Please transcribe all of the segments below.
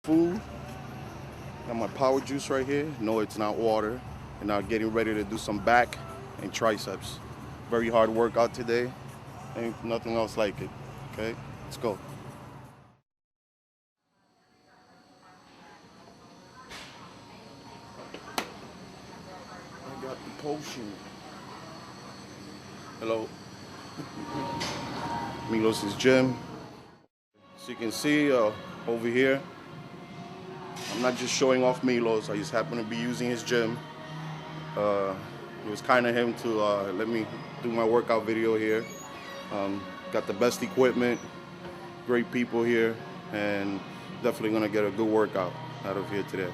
food. Got my power juice right here. No, it's not water. And now getting ready to do some back and triceps. Very hard workout today. Ain't nothing else like it. Okay, let's go. I got the potion. Hello. Milos' gym. As you can see over here, I'm not just showing off Milos. I just happen to be using his gym. It was kind of him to let me do my workout video here. Got the best equipment, great people here, and definitely gonna get a good workout out of here today.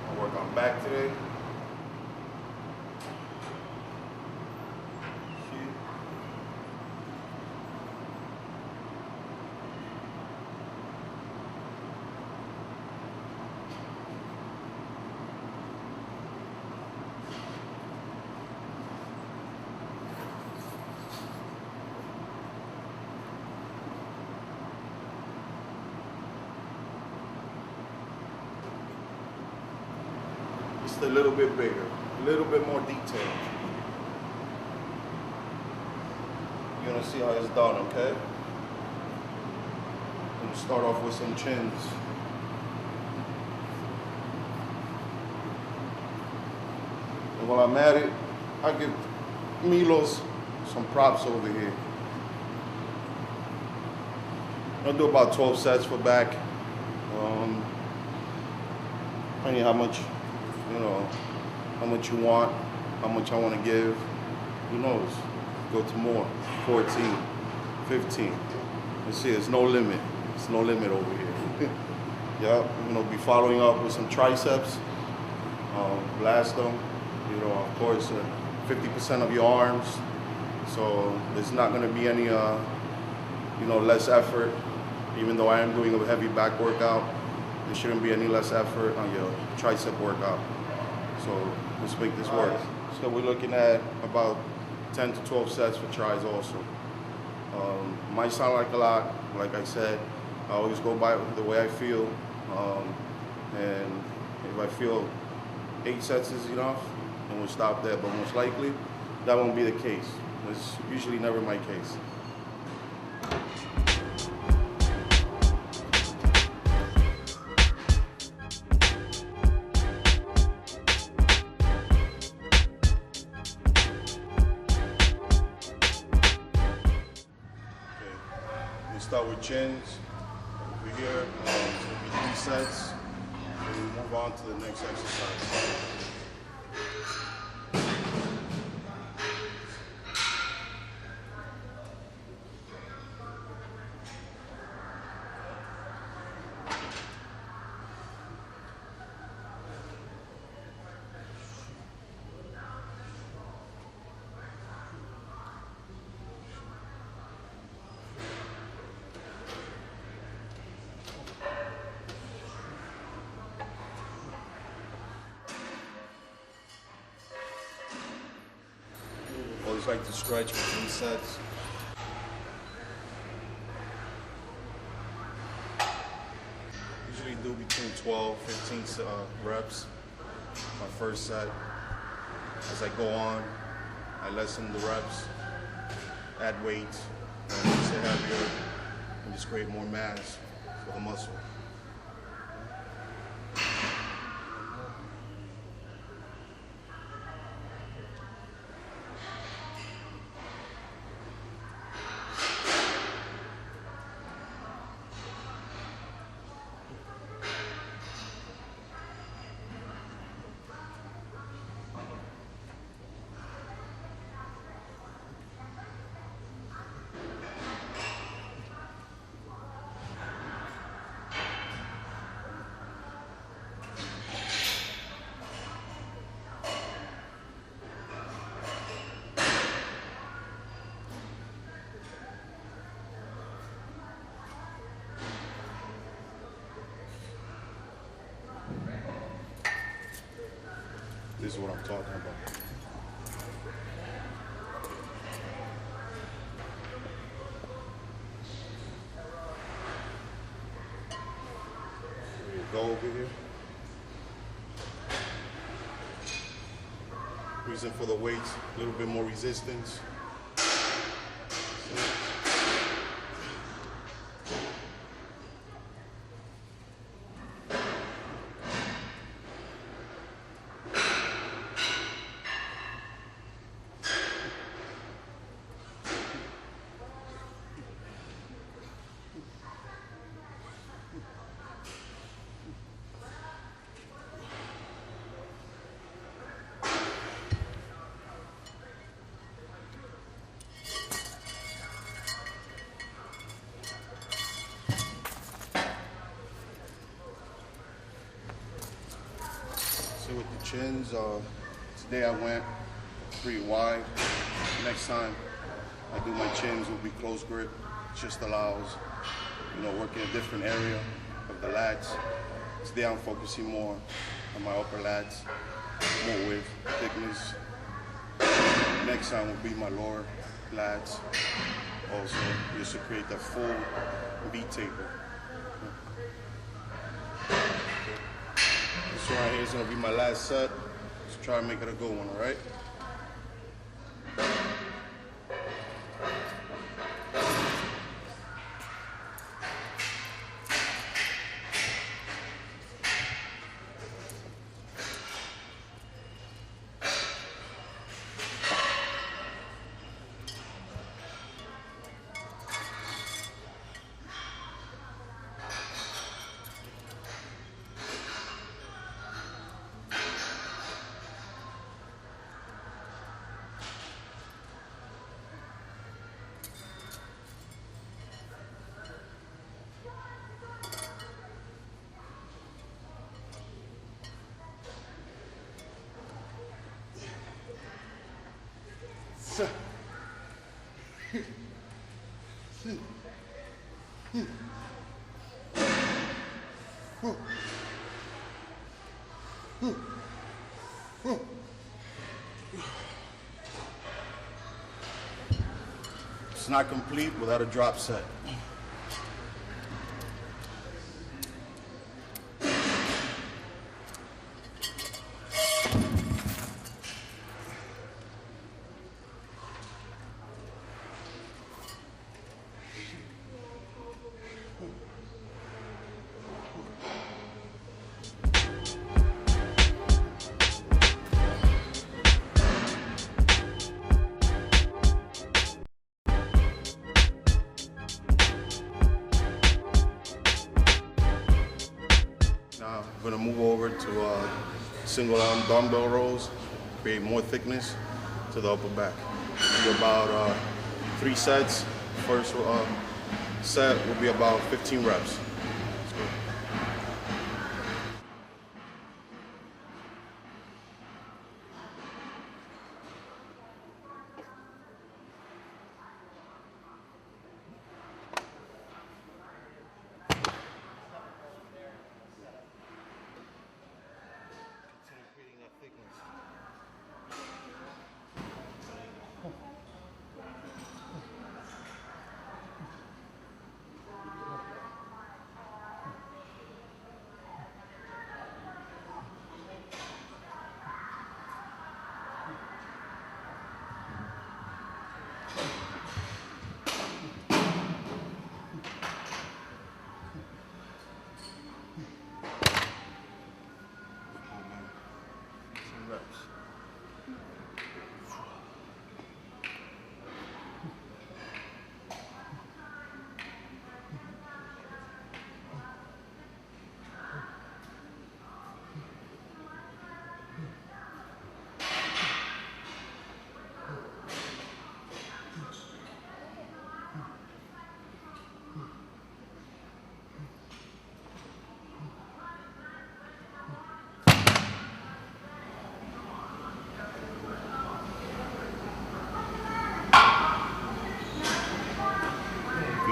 I'll work on back today. Just a little bit bigger, a little bit more detailed. You're gonna see how it's done, okay? I'm gonna start off with some chins. And while I'm at it, I give Milos some props over here. I'll do about 12 sets for back. Depending how much, how much you want, how much I want to give. Who knows? Go to more. 14, 15. You see, there's no limit. There's no limit over here. Yeah, I'm gonna be following up with some triceps. Blast them. Of course, 50% of your arms. So there's not gonna be any, less effort. Even though I am doing a heavy back workout, there shouldn't be any less effort on your tricep workout. So let's make this work. So we're looking at about 10 to 12 sets for tries also. Might sound like a lot, like I said. I always go by the way I feel. And if I feel 8 sets is enough, then we'll stop there. But most likely, that won't be the case. It's usually never my case. Start with chins over here. So it'll be 3 sets, and we move on to the next exercise. Always like to stretch between sets. Usually do between 12, 15 reps. My first set. As I go on, I lessen the reps, add weight, and makes it heavier, and just create more mass for the muscle. This is what I'm talking about. over here. Reason for the weights, a little bit more resistance. With the chins, today I went pretty wide. Next time I do my chins will be close grip. It just allows, working a different area of the lats. Today I'm focusing more on my upper lats, more width, thickness. Next time will be my lower lats. Also, just to create that full V taper. This one right here is going to be my last set. Let's try and make it a good one, all right? It's not complete without a drop set. Now I'm gonna move over to single arm dumbbell rows, create more thickness to the upper back. Do about 3 sets. First set will be about 15 reps.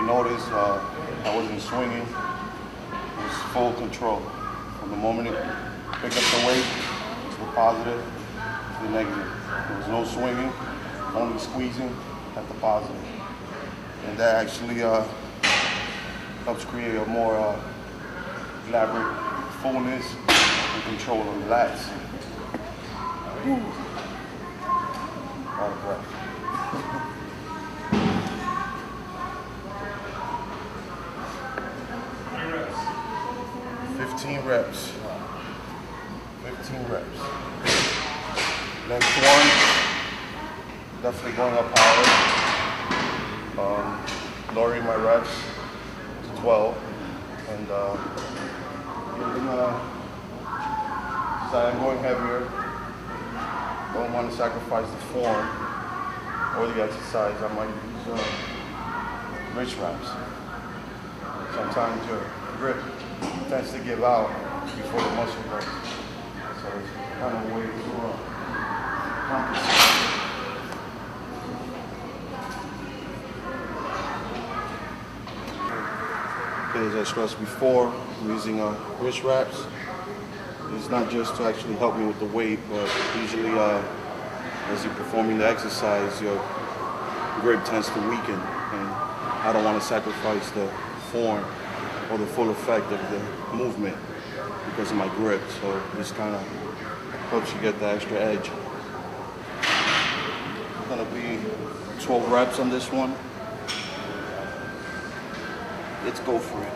Notice I wasn't swinging. It was full control. From the moment it picked up the weight, to the positive, to the negative. There was no swinging, only squeezing at the positive. And that actually helps create a more elaborate fullness and control on the lats. Woo. Out of breath. 15 reps. 15 reps. Next one, definitely going up higher. Lowering my reps to 12. And so I'm going heavier. Don't want to sacrifice the form or the exercise. I might use wrist wraps. Sometimes your grip tends to give out before the muscle does. So it's kind of a way to compensate. Okay, as I stressed before, I'm using wrist wraps. It's not just to actually help me with the weight, but usually as you're performing the exercise, your grip tends to weaken, and I don't want to sacrifice the form or the full effect of the movement because of my grip. So this kind of helps you get the extra edge. It's gonna be 12 reps on this one. Let's go for it.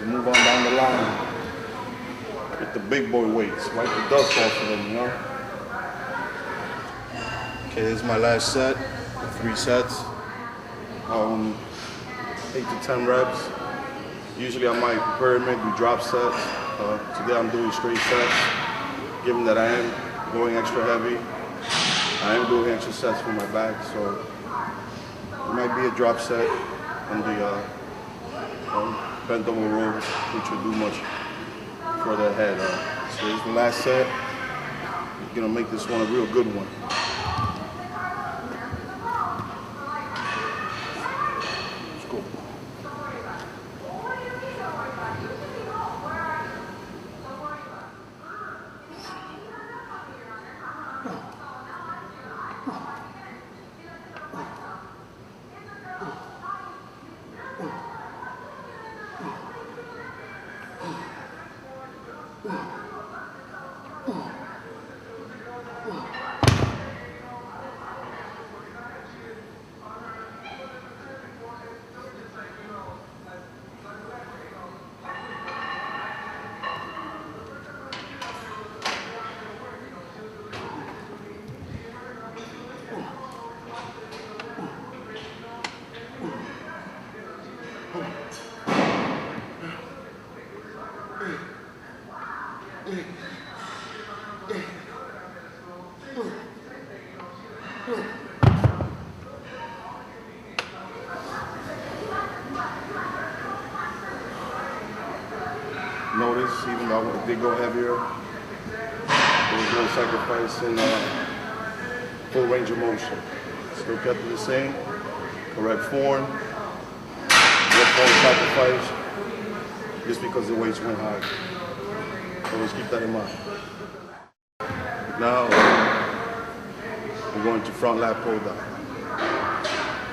Move on down the line with the big boy weights, wipe the dust off of them, you know? Okay, this is my last set, 3 sets, 8 to 10 reps. Usually I might pyramid, do drop sets. Today I'm doing straight sets, given that I am going extra heavy. I am doing extra sets for my back, so it might be a drop set on the bent over rows, which will do much further ahead. So this is the last set. We're gonna make this one a real good one. Let's go. Notice, even though I did go heavier, there was no sacrifice in full range of motion. Still kept it the same, correct form, no sacrifice, just because the weights went high. Always keep that in mind. Now, we're going to front lat pull down.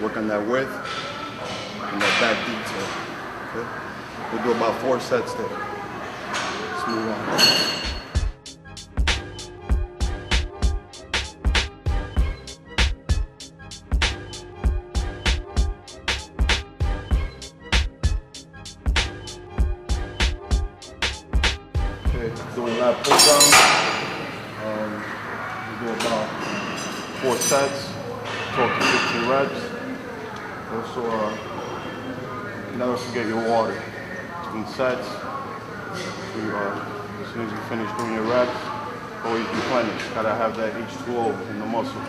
Work on that width and that back detail. Okay? We'll do about 4 sets there. Let's move on. Doing lat pull down. We do about 4 sets, 12 to 15 reps. Also never forget your water. In sets, as soon as you finish doing your reps, always replenish. Gotta have that H2O in the muscle.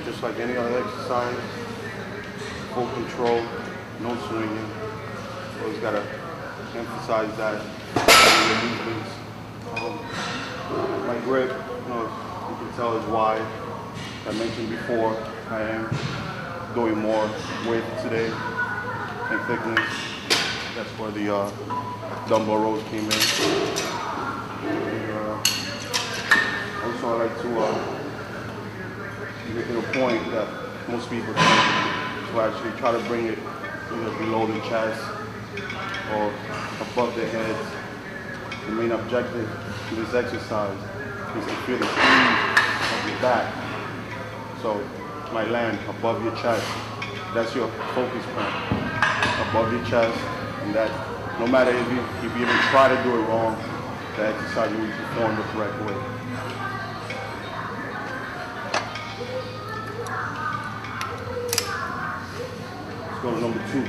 Just like any other exercise, full control, no swinging. Always gotta emphasize that in your movements. My grip, you can tell is wide. I mentioned before, I am doing more width today and thickness. That's where the dumbbell rows came in. And, also, I like to making a point that most people do to actually try to bring it either below the chest or above the head. The main objective to this exercise is to feel the squeeze of your back. So it might land above your chest. That's your focus point. Above your chest, and that no matter if you even try to do it wrong, the exercise will be performed the correct way. Go to number 2.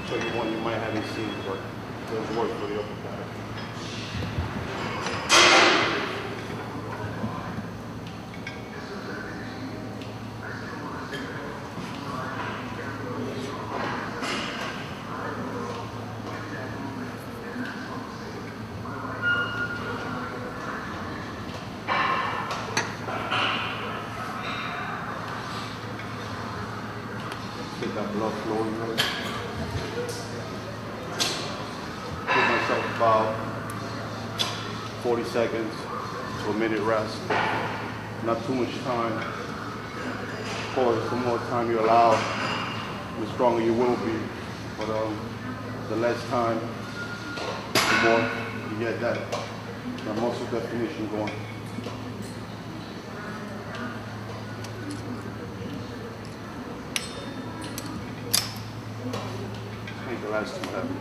So you one you might haven't seen, but does work for the upper back. Get that blood flowing there. Give myself about 40 seconds to a minute rest. Not too much time. Of course, the more time you allow, the stronger you will be. But the less time, the more you get that muscle definition going. The last two heavy.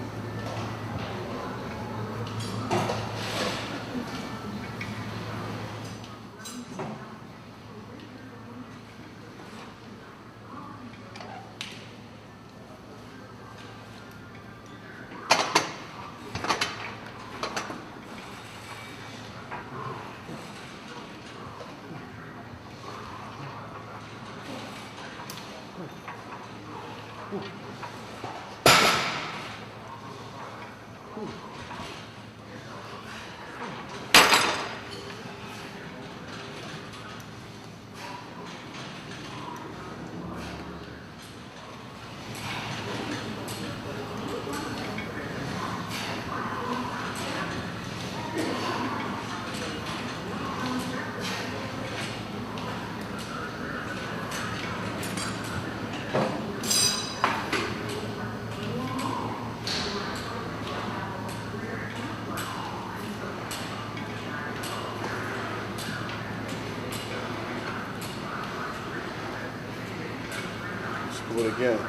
Do it again.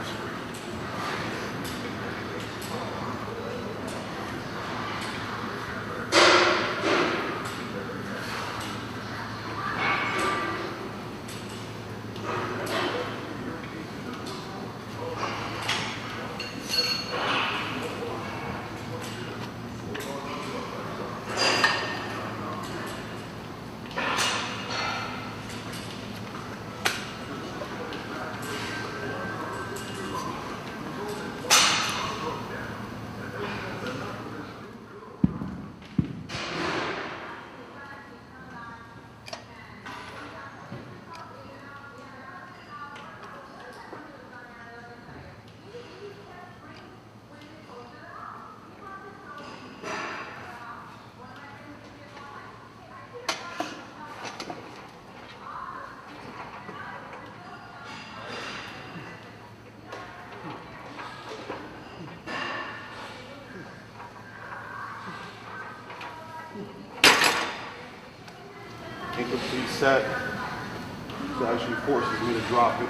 Incomplete set. It actually forces me to drop it.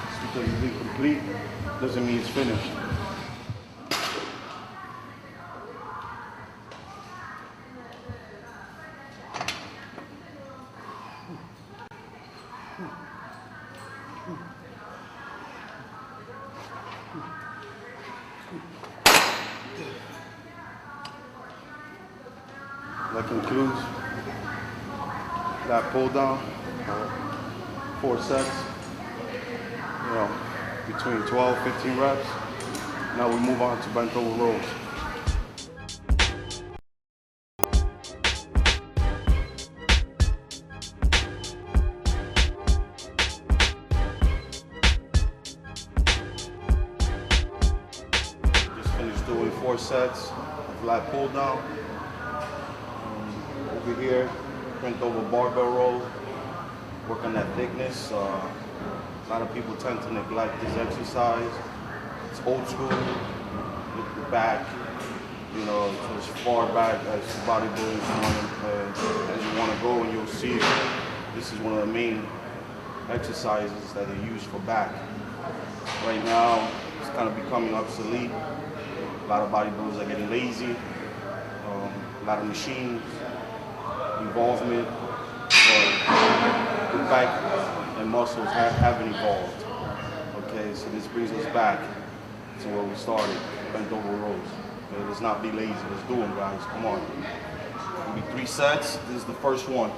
Just because it's incomplete doesn't mean it's finished. That concludes that pull down, 4 sets, between 12, 15 reps. Now we move on to bent over rows. Just finished doing 4 sets of lat pull down. Over here, bent over barbell row, work on that thickness. A lot of people tend to neglect this exercise. It's old school, with the back, so as far back as bodybuilders as you want to go, and you'll see this is one of the main exercises that they use for back. Right now, it's kind of becoming obsolete. A lot of bodybuilders are getting lazy, a lot of machines. Involvement, the back and muscles haven't evolved. Okay, so this brings us back to where we started, bent over rows. Okay, let's not be lazy, let's do them, guys, come on. It'll be 3 sets, this is the first one.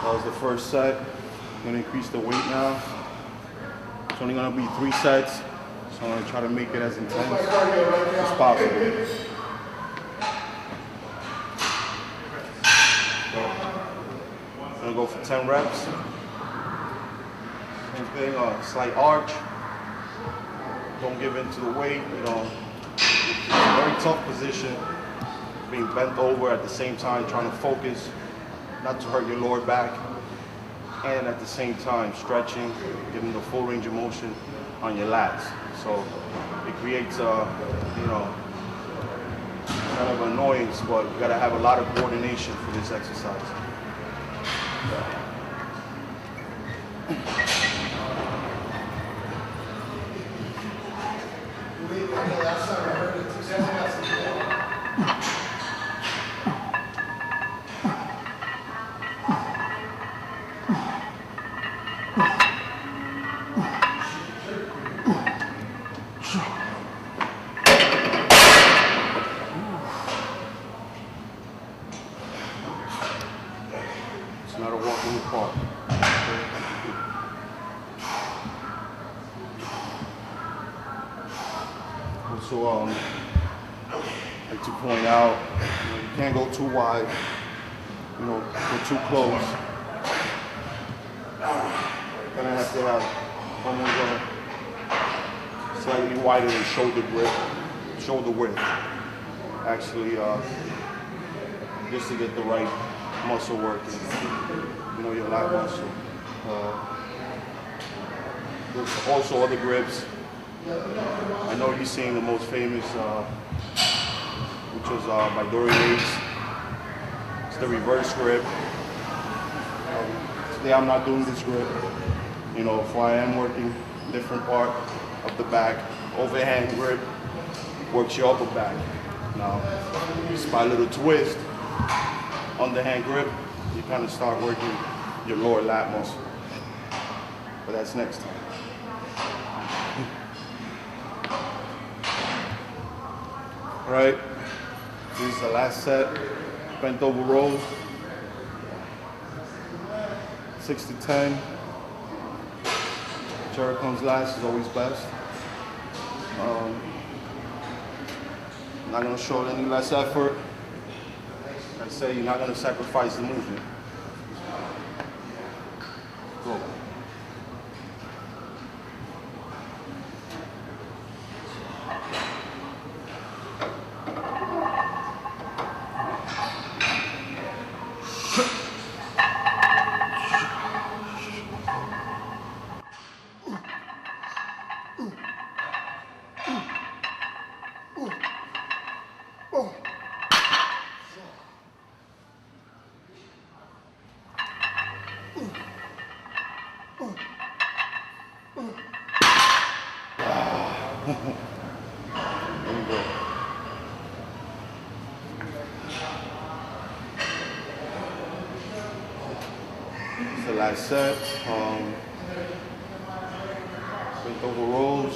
That was the first set. I'm gonna increase the weight now. It's only gonna be 3 sets, so I'm gonna try to make it as intense as possible. So, I'm gonna go for 10 reps. Same thing, slight arch. Don't give in to the weight, It's a very tough position, being bent over at the same time, trying to focus, not to hurt your lower back, and at the same time stretching, getting the full range of motion on your lats. So it creates kind of annoyance, but you gotta have a lot of coordination for this exercise. It's not a walk in the park. Also, I'd like to point out, you can't go too wide. you know, go too close. Then I have to have almost slightly wider than shoulder width. Actually, just to get the right muscle working. You know, your lat muscle. There's also other grips. I know you're seeing the most famous, which was by Dorian Yates. It's the reverse grip. Today I'm not doing this grip. You know, if I am working different part of the back, overhand grip works your upper back. Now, just by a little twist, underhand grip, you kind of start working your lower lat muscle. But that's next time. All right, this is the last set, bent over rows, 6 to 10. Whichever comes last is always best. I'm not gonna show any less effort. Like I say, you're not gonna sacrifice the movement. Go. There you go. It's the last set. Bent over rows.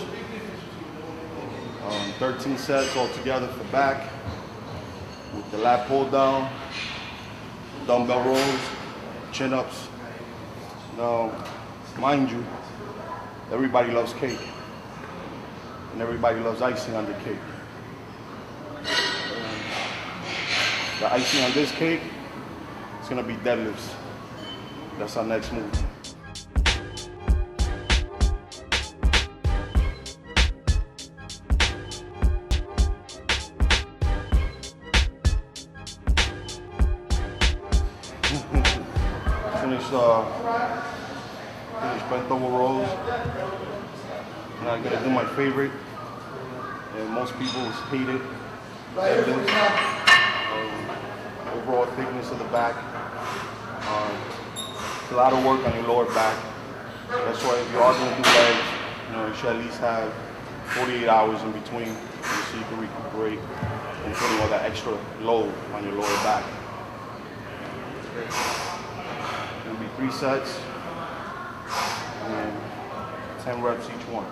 13 sets altogether for back. With the lat pull down, dumbbell rows, chin ups. Now, mind you, everybody loves cake. And everybody loves icing on the cake. The icing on this cake is gonna be deadlifts. That's our next move. Finish bent over rows. Now I'm gonna do my favorite, and most people hate it. Overall thickness of the back. It's a lot of work on your lower back. That's why if you are gonna do legs, you know, you should at least have 48 hours in between, so you can recuperate and putting all that extra load on your lower back. It'll be 3 sets and 10 reps each one.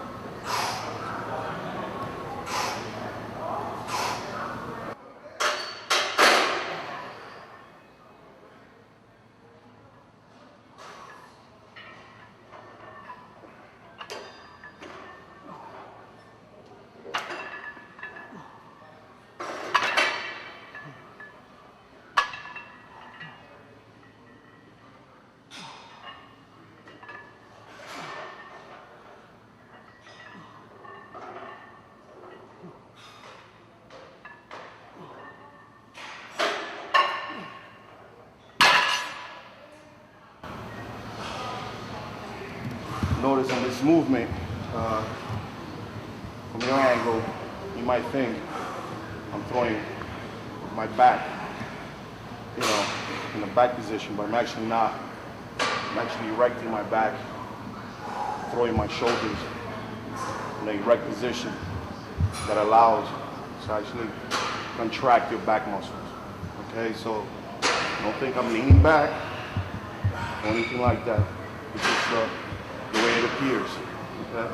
Notice on this movement, from your angle, you might think I'm throwing my back, you know, in the back position, but I'm actually not. I'm actually erecting my back, throwing my shoulders in an erect position that allows to actually contract your back muscles. Okay, so don't think I'm leaning back or anything like that. It's just the way it appears. Okay.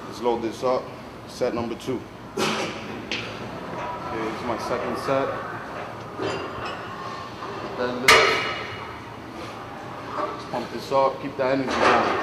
Let's load this up. Set number 2. Okay, this is my second set. Deadlift. Let's pump this up. Keep that energy going.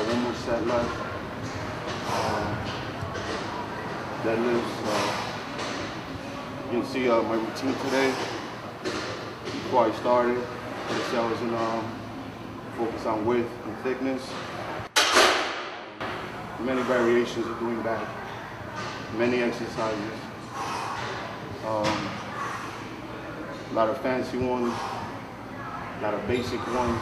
got one more set left. Deadlifts. You can see my routine today. Before I started, I was in focus on width and thickness. Many variations of doing that. Many exercises. A lot of fancy ones, a lot of basic ones.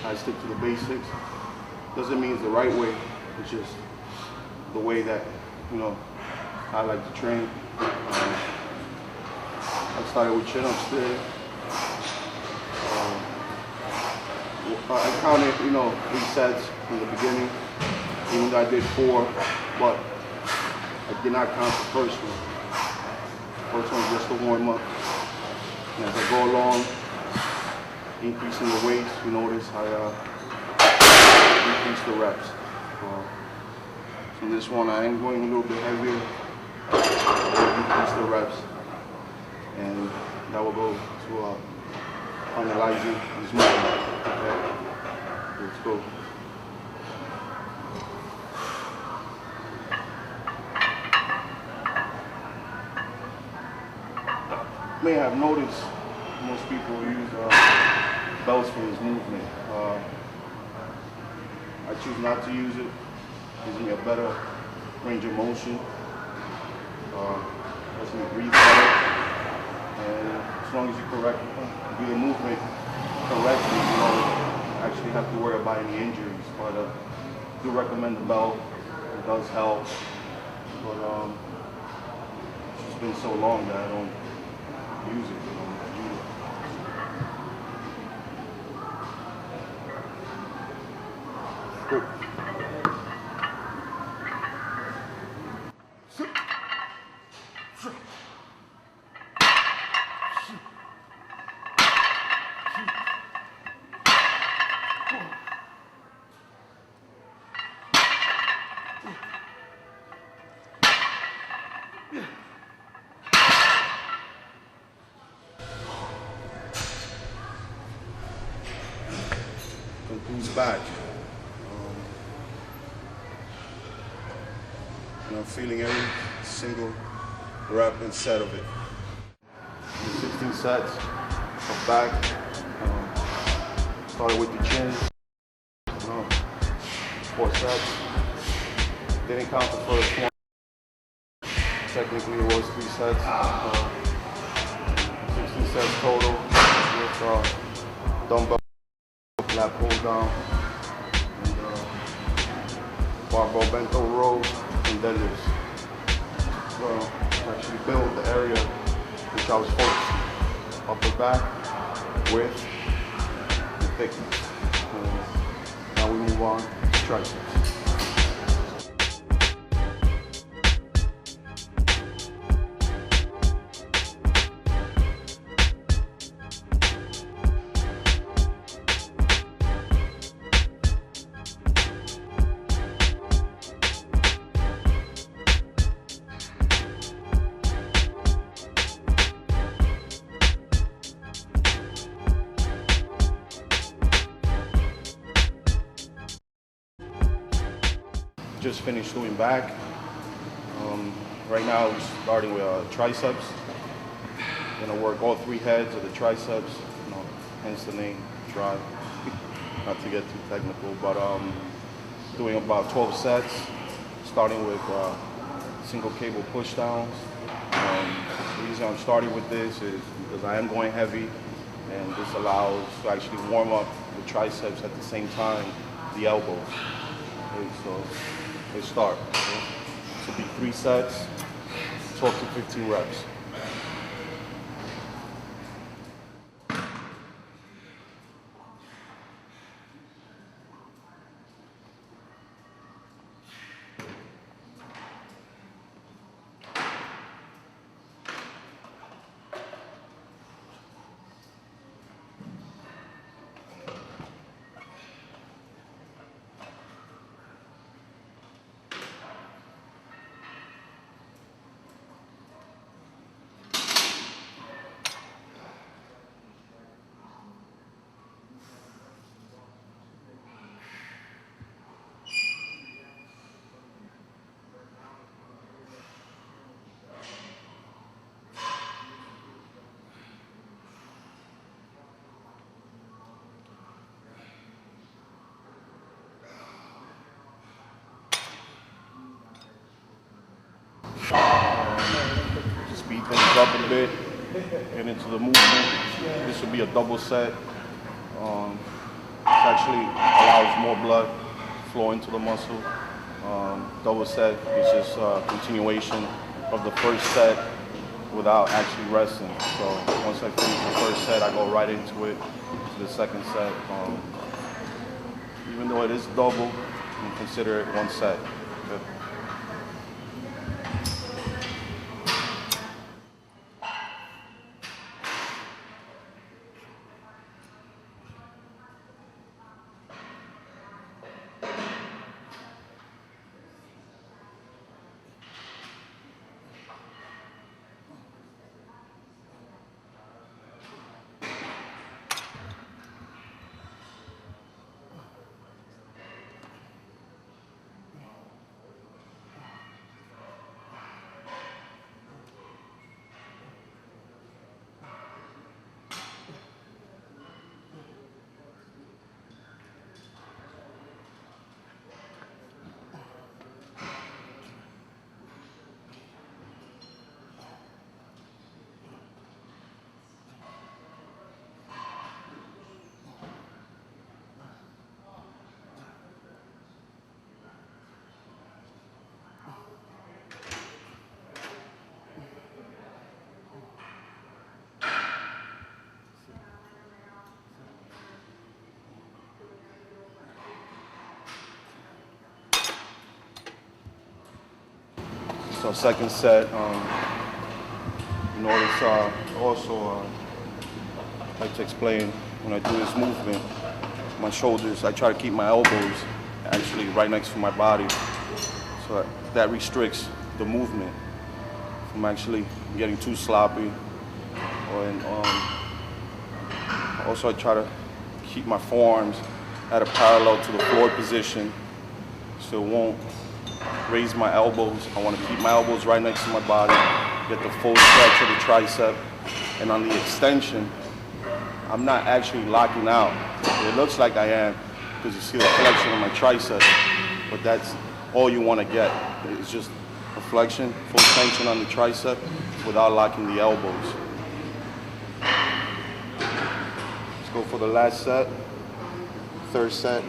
I stick to the basics. Doesn't mean it's the right way. It's just the way that, I like to train. I started with chin-ups today. I counted, 3 sets in the beginning, even though I did 4, but I did not count the first one. First one was just a warm-up. And as I go along, increasing the weights, you notice I increase the reps. So this one I am going a little bit heavier, increase the reps, and that will go to analyzing this movement. Okay, let's go. You may have noticed most people use belts for this movement. I choose not to use it. It gives me a better range of motion. Lets me breathe better. And as long as you do the movement correctly, you don't actually have to worry about any injuries. But I do recommend the belt. It does help. But it's just been so long that I don't use it. Good. Who's back? And I'm feeling every single rep and set of it. 16 sets of back. Started with the chin. 4 sets. Didn't count the first one. Technically it was 3 sets. 16 sets total with dumbbell, lat pull down, and barbell bento rows and deadlifts. So actually build the area which I was focused on. Upper back, width, and thickness. Now we move on to triceps. Just finished doing back. Right now we're starting with triceps. Gonna work all 3 heads of the triceps, hence the name, tri. Not to get too technical, but doing about 12 sets, starting with single cable push downs. The reason I'm starting with this is because I am going heavy, and this allows to actually warm up the triceps at the same time, the elbows. Okay, so let's start. Okay? This will be 3 sets, 12 to 15 reps. speed things up a bit and into the movement. This would be a double set. It actually allows more blood flow into the muscle. Double set is just a continuation of the first set without actually resting. So once I finish the first set, I go right into it, to the second set. Even though it is double, you consider it one set. Good. So second set, you notice also, I like to explain when I do this movement, my shoulders, I try to keep my elbows actually right next to my body. So that restricts the movement from actually getting too sloppy. And also I try to keep my forearms at a parallel to the floor position so it won't raise my elbows. I want to keep my elbows right next to my body, get the full stretch of the tricep. And on the extension, I'm not actually locking out. It looks like I am because you see the flexion of my tricep, but that's all you want to get. It's just a flexion, full tension on the tricep without locking the elbows. Let's go for the last set, third set.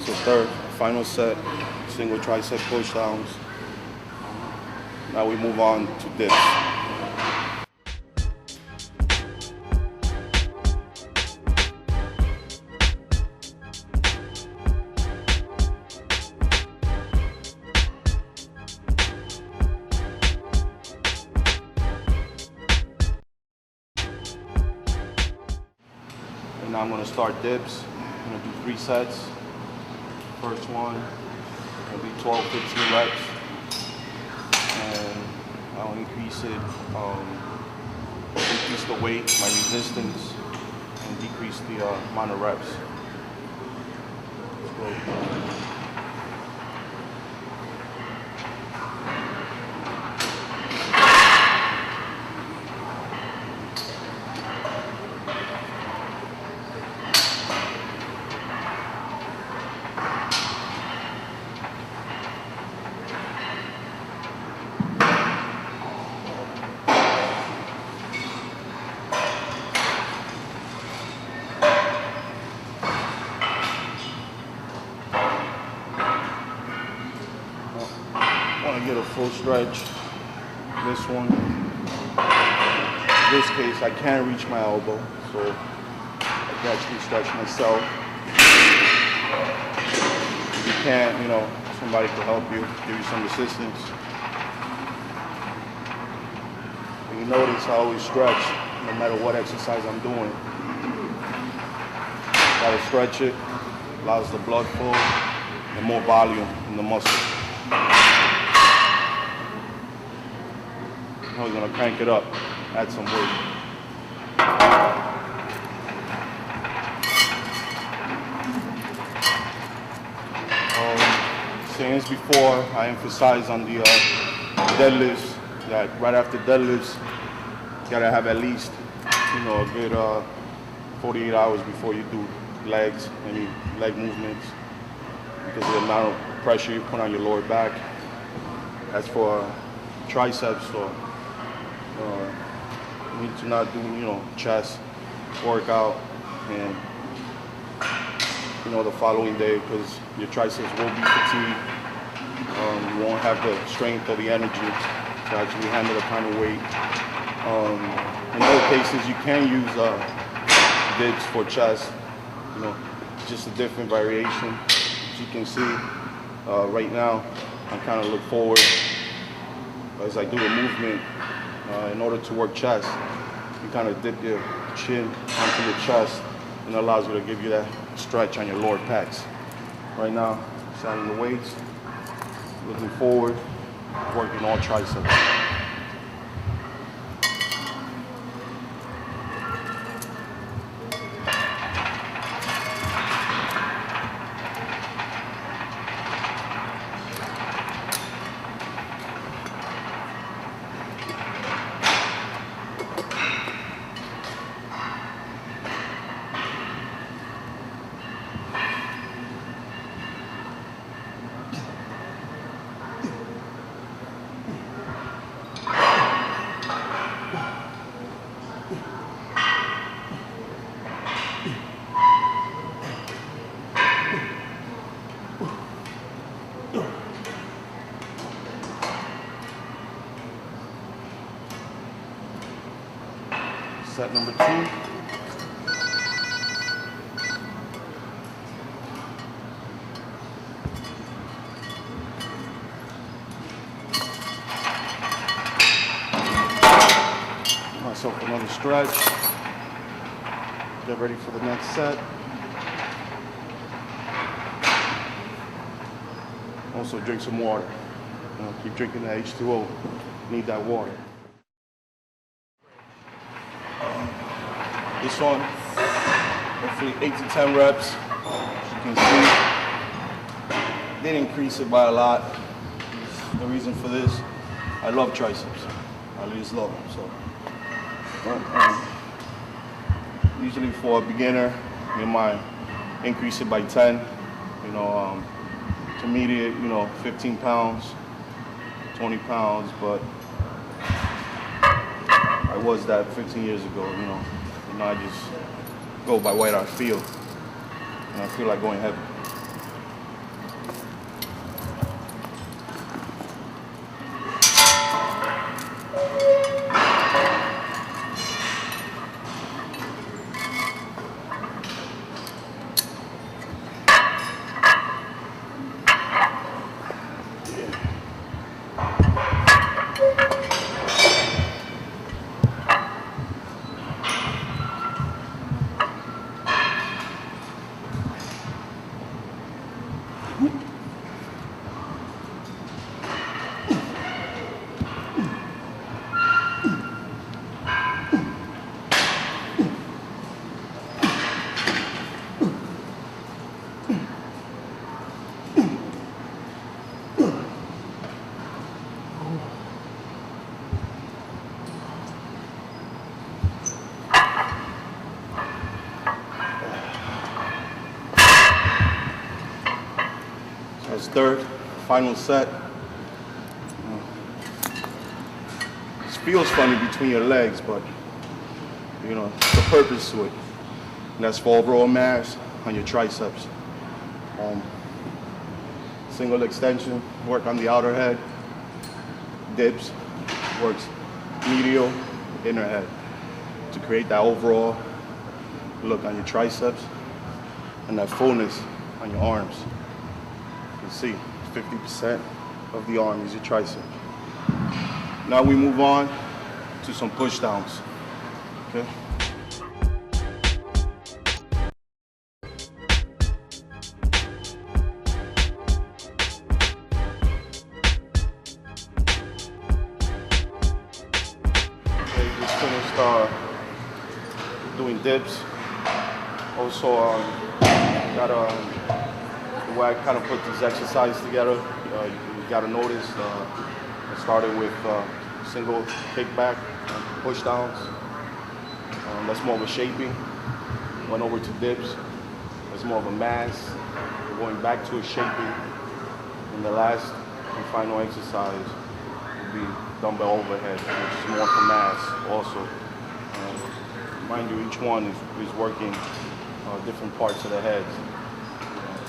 So third, final set, single tricep push downs. Now we move on to dips. And now I'm going to start dips. I'm going to do 3 sets. First one will be 12, 15 reps, and I'll increase it, increase the weight, my resistance, and decrease the amount of reps. Let's go. Get a full stretch. This one, in this case, I can't reach my elbow, so I can actually stretch myself. If you can't, somebody can help you, give you some assistance. You can you notice, I always stretch no matter what exercise I'm doing. Gotta stretch it, allows the blood flow and more volume in the muscle. Now we're gonna crank it up, add some weight. Saying this before, I emphasize on the deadlifts, that right after deadlifts, you gotta have at least, a good 48 hours before you do legs, any leg movements, because of the amount of pressure you put on your lower back. As for triceps, so you need to not do, chest workout and the following day, because your triceps will be fatigued. You won't have the strength or the energy to actually handle the kind of weight. In other cases, you can use dips for chest. Just a different variation. As you can see, right now, I kind of look forward as I do the movement. In order to work chest, you kind of dip your chin onto your chest, and it allows you to give you that stretch on your lower pecs. Right now, setting the weights, looking forward, working all triceps. Set number 2. Myself another stretch. Get ready for the next set. Also drink some water. Keep drinking that H2O. Need that water. This one, hopefully 8 to 10 reps. As you can see, didn't increase it by a lot. The reason for this, I love triceps. I just love them. So, usually for a beginner, you might increase it by 10. Intermediate, 15 pounds, 20 pounds, but I was that 15 years ago, I just go by what I feel, and I feel like going heavy. That's third, final set. This feels funny between your legs, but there's a purpose to it. And that's for overall mass on your triceps. Single extension, work on the outer head. Dips, works medial, inner head to create that overall look on your triceps and that fullness on your arms. You can see 50% of the arm is your tricep. Now we move on to some push downs. Okay. Just finished doing dips. Also, the way I kind of put these exercises together, you gotta notice. I started with single kickback, push downs. That's more of a shaping. Went over to dips. That's more of a mass. Going back to a shaping. And the last and final exercise would be dumbbell overhead, which is more for mass also. Mind you, each one is working different parts of the head.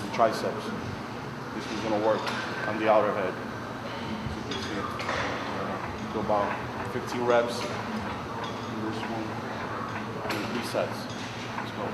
The triceps. This is going to work on the outer head. As you can see. Do about 15 reps. And this one, and 3 sets. Let's go.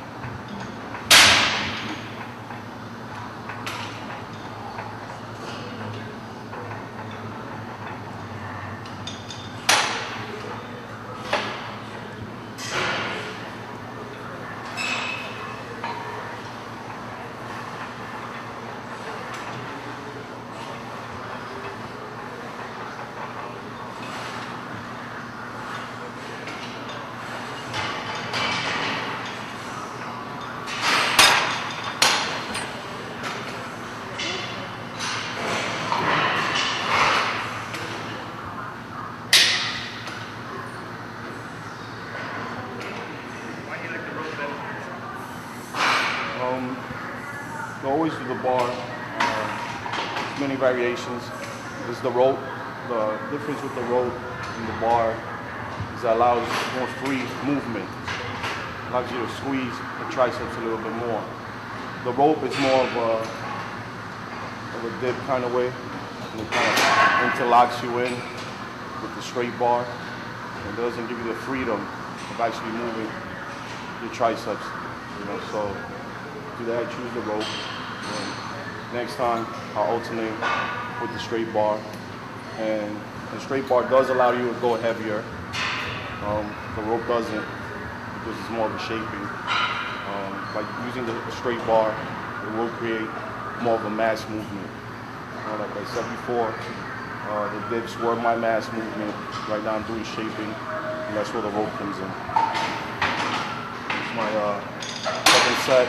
Always do the bar, many variations. There's the rope. The difference with the rope and the bar is it allows more free movement. Allows you to squeeze the triceps a little bit more. The rope is more of a dip kind of way, and it kind of interlocks you in with the straight bar. It doesn't give you the freedom of actually moving your triceps, you know. So do that, choose the rope. And next time I'll alternate with the straight bar, and the straight bar does allow you to go heavier. The rope doesn't, because it's more of a shaping. By using the straight bar, it will create more of a mass movement. Like I said before, the dips were my mass movement. Right now I'm doing shaping, and that's where the rope comes in. It's my second set.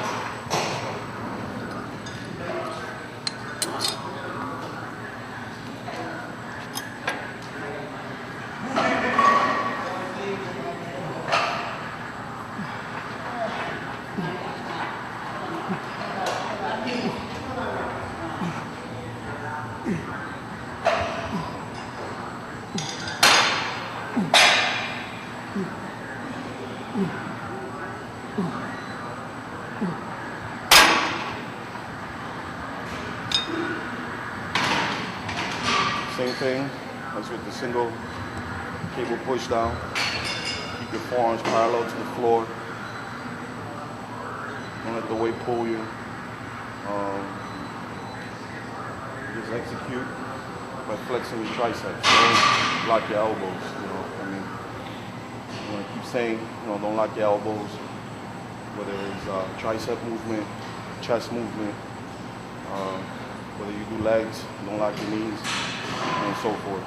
Same thing as with the single cable push down. Keep your forearms parallel to the floor. Don't let the weight pull you. Just execute by flexing your triceps. Don't lock your elbows. You know, I mean, you want to keep saying, you know, don't lock your elbows. Whether it's tricep movement, chest movement, whether you do legs, don't lock your knees, and so forth.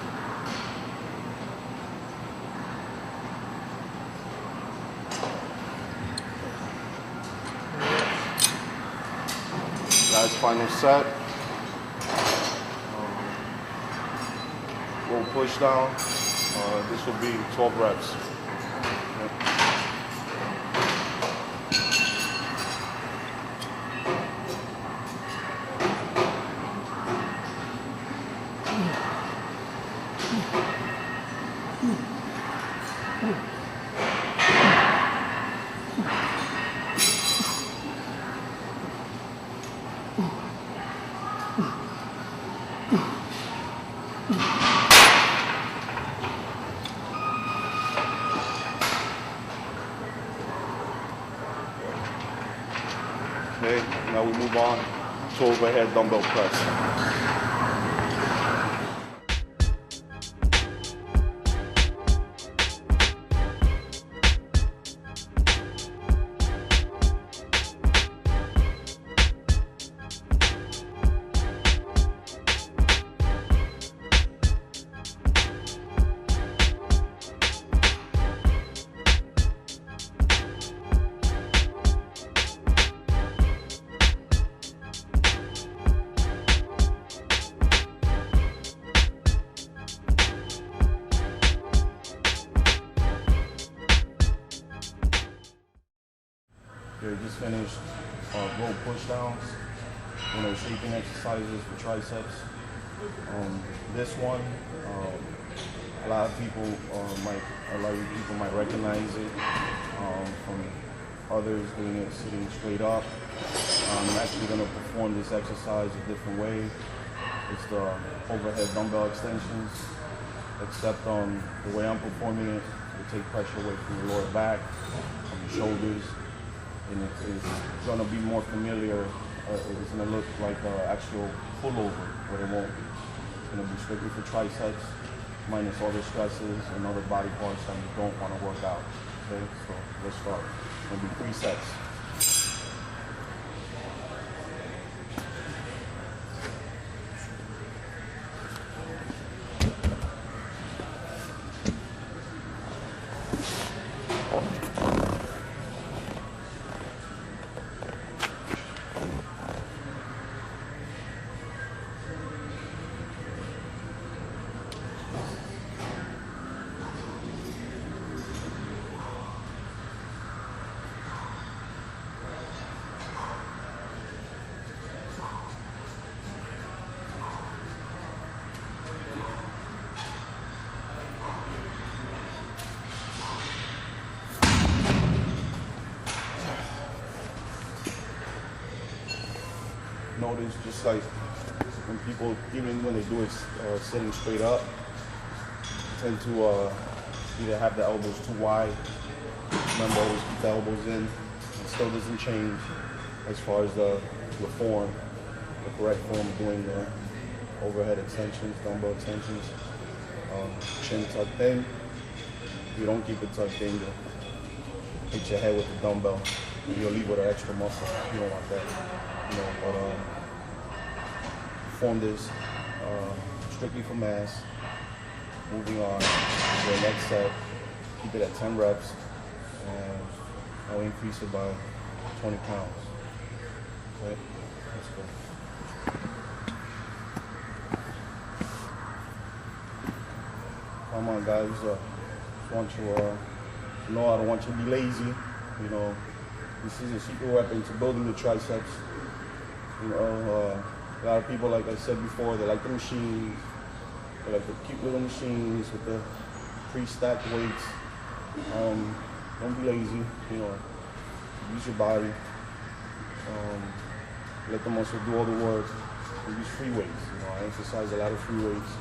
Last final set. Roll push down. This will be 12 reps. Okay, now we move on to overhead dumbbell press. finished rope push downs, shaping exercises for triceps. This one, a lot of people might recognize it from others doing it sitting straight up. I'm actually going to perform this exercise a different way. It's the overhead dumbbell extensions, except the way I'm performing it, to take pressure away from your lower back, from your shoulders, and it's going to be more familiar. It's going to look like an actual pullover, but it won't be. It's going to be strictly for triceps, minus all the stresses and other body parts that you don't want to work out. Okay, so let's start. It's going to be 3 sets. Notice just like when people, even when they do it sitting straight up, tend to either have the elbows too wide. Remember, always keep the elbows in. It still doesn't change as far as the form, the correct form of doing the overhead extensions, dumbbell extensions. Chin tucked in. If you don't keep it tucked in, you'll hit your head with the dumbbell. And you'll leave with an extra muscle. You don't want that. But perform this strictly for mass. Moving on to the next set. Keep it at 10 reps, and I'll increase it by 20 pounds. Okay, let's go. Come on, guys. Just want you to know I don't want you to be lazy. This is a secret weapon to building the triceps. A lot of people, like I said before, they like the machines. They like the cute little machines with the pre-stacked weights. Don't be lazy. Use your body. Let the muscle do all the work. And use free weights. I emphasize a lot of free weights.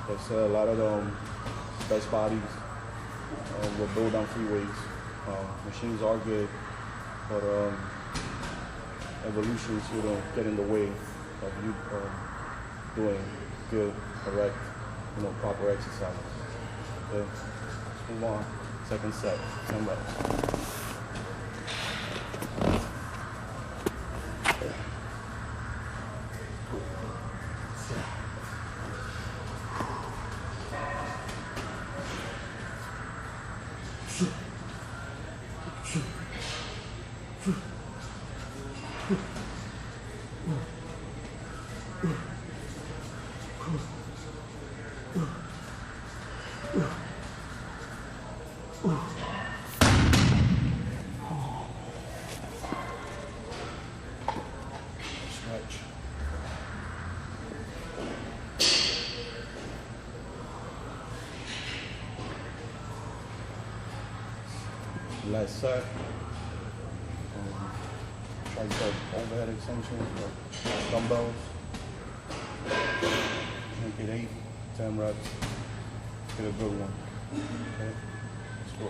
That's a lot of the best bodies will build on free weights. Machines are good, but evolution is here to get in the way of you doing good, correct, proper exercise. Okay, let's move on. Second set, 10 reps. Stretch. Last set. Tricep overhead extensions with dumbbells. Make it 8, 10 reps. Get a good one. Okay, let's go.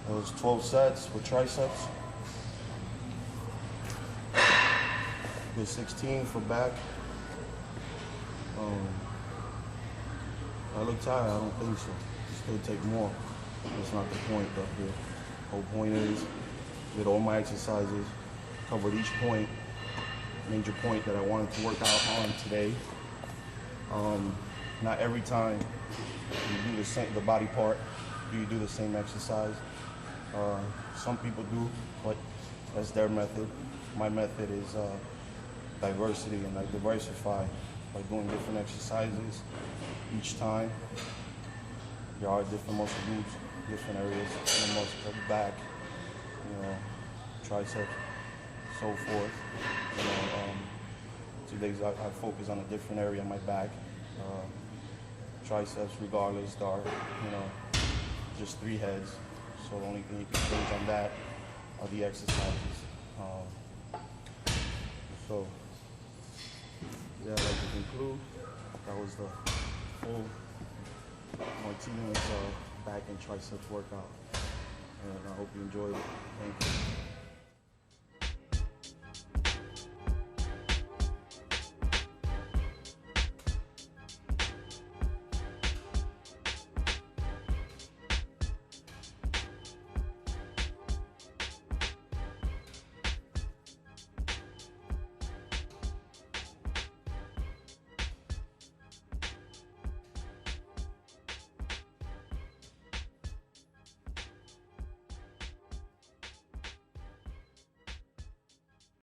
That was It's 12 sets with triceps. With 16 for back. I look tired, I don't think so. Still take more. That's not the point though. The whole point is, did all my exercises, covered each point, major point that I wanted to work out on today. Not every time you do the body part, do you do the same exercise. Some people do, but that's their method. My method is diversity, and I diversify by doing different exercises each time. There are different muscle groups, different areas in the muscle, back, triceps, so forth. Today's I focus on a different area in my back. Triceps, regardless, there are just 3 heads. So the only thing you can change on that are the exercises. So yeah, I'd like to conclude. That was the full Martinez back and triceps workout. And I hope you enjoyed it. Thank you.